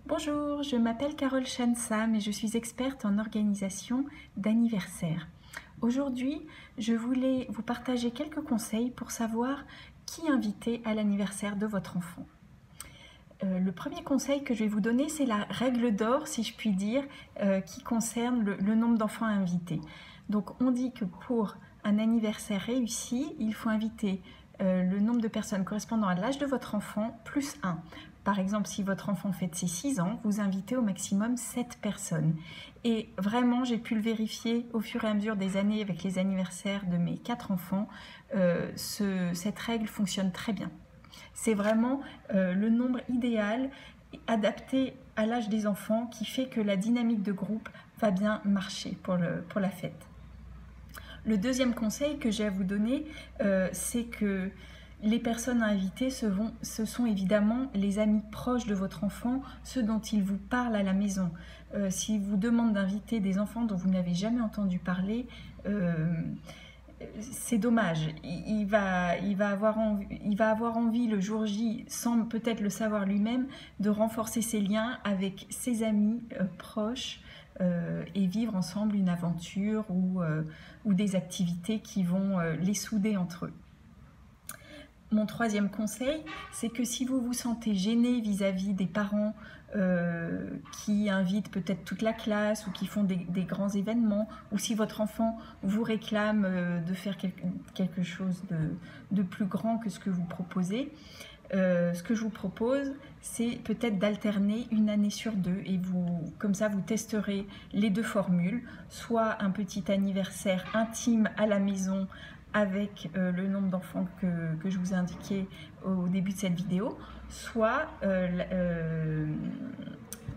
Bonjour, je m'appelle Carole Chansam et je suis experte en organisation d'anniversaires. Aujourd'hui, je voulais vous partager quelques conseils pour savoir qui inviter à l'anniversaire de votre enfant. Le premier conseil que je vais vous donner, c'est la règle d'or, si je puis dire, qui concerne le nombre d'enfants à inviter. Donc on dit que pour un anniversaire réussi, il faut inviter le nombre de personnes correspondant à l'âge de votre enfant plus 1. Par exemple, si votre enfant fête ses 6 ans, vous invitez au maximum 7 personnes. Et vraiment, j'ai pu le vérifier au fur et à mesure des années avec les anniversaires de mes 4 enfants, cette règle fonctionne très bien. C'est vraiment le nombre idéal adapté à l'âge des enfants qui fait que la dynamique de groupe va bien marcher pour la fête. Le deuxième conseil que j'ai à vous donner, c'est que les personnes à inviter, ce sont évidemment les amis proches de votre enfant, ceux dont il vous parle à la maison. S'il vous demande d'inviter des enfants dont vous n'avez jamais entendu parler, c'est dommage. Il va avoir envie le jour J, sans peut-être le savoir lui-même, de renforcer ses liens avec ses amis proches et vivre ensemble une aventure ou des activités qui vont les souder entre eux. Mon troisième conseil, c'est que si vous vous sentez gêné vis-à-vis des parents qui invitent peut-être toute la classe ou qui font des grands événements, ou si votre enfant vous réclame de faire quelque chose de plus grand que ce que vous proposez, ce que je vous propose, c'est peut-être d'alterner une année sur deux et comme ça vous testerez les deux formules, soit un petit anniversaire intime à la maison avec le nombre d'enfants que je vous ai indiqué au début de cette vidéo, soit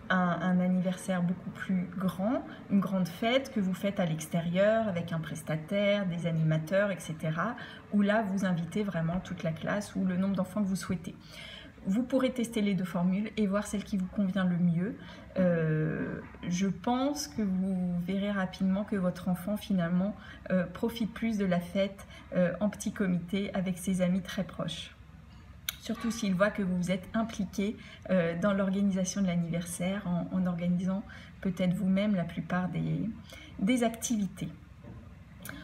un anniversaire beaucoup plus grand, une grande fête que vous faites à l'extérieur avec un prestataire, des animateurs, etc. où là vous invitez vraiment toute la classe ou le nombre d'enfants que vous souhaitez. Vous pourrez tester les deux formules et voir celle qui vous convient le mieux. Je pense que vous verrez rapidement que votre enfant finalement profite plus de la fête en petit comité avec ses amis très proches. Surtout s'il voit que vous vous êtes impliqué dans l'organisation de l'anniversaire en organisant peut-être vous-même la plupart des activités.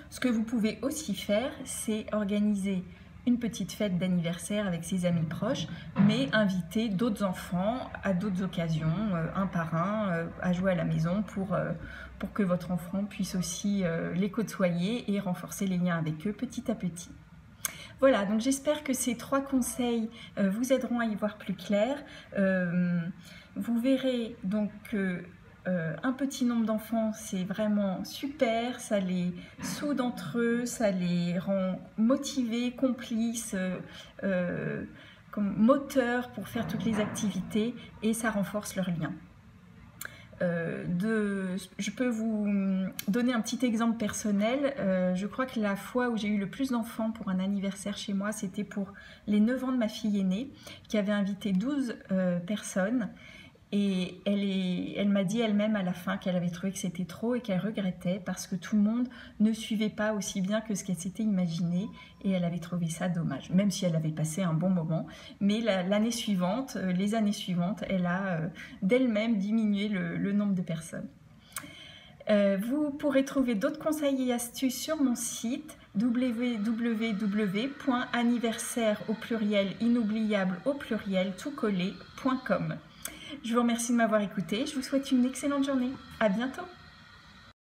Ce que vous pouvez aussi faire, c'est organiser une petite fête d'anniversaire avec ses amis proches, mais inviter d'autres enfants à d'autres occasions, un par un, à jouer à la maison pour que votre enfant puisse aussi les côtoyer et renforcer les liens avec eux petit à petit. Voilà, donc j'espère que ces 3 conseils vous aideront à y voir plus clair. Vous verrez donc que un petit nombre d'enfants, c'est vraiment super, ça les soude entre eux, ça les rend motivés, complices, comme moteurs pour faire toutes les activités et ça renforce leurs liens. Je peux vous donner un petit exemple personnel. Je crois que la fois où j'ai eu le plus d'enfants pour un anniversaire chez moi, c'était pour les 9 ans de ma fille aînée, qui avait invité 12 personnes. Et elle m'a dit elle-même à la fin qu'elle avait trouvé que c'était trop et qu'elle regrettait parce que tout le monde ne suivait pas aussi bien que ce qu'elle s'était imaginé et elle avait trouvé ça dommage, même si elle avait passé un bon moment. Mais l'année suivante, les années suivantes, elle a d'elle-même diminué le nombre de personnes. Vous pourrez trouver d'autres conseils et astuces sur mon site www.anniversaire au pluriel inoubliable au pluriel toutcollé.com. Je vous remercie de m'avoir écouté, je vous souhaite une excellente journée. À bientôt.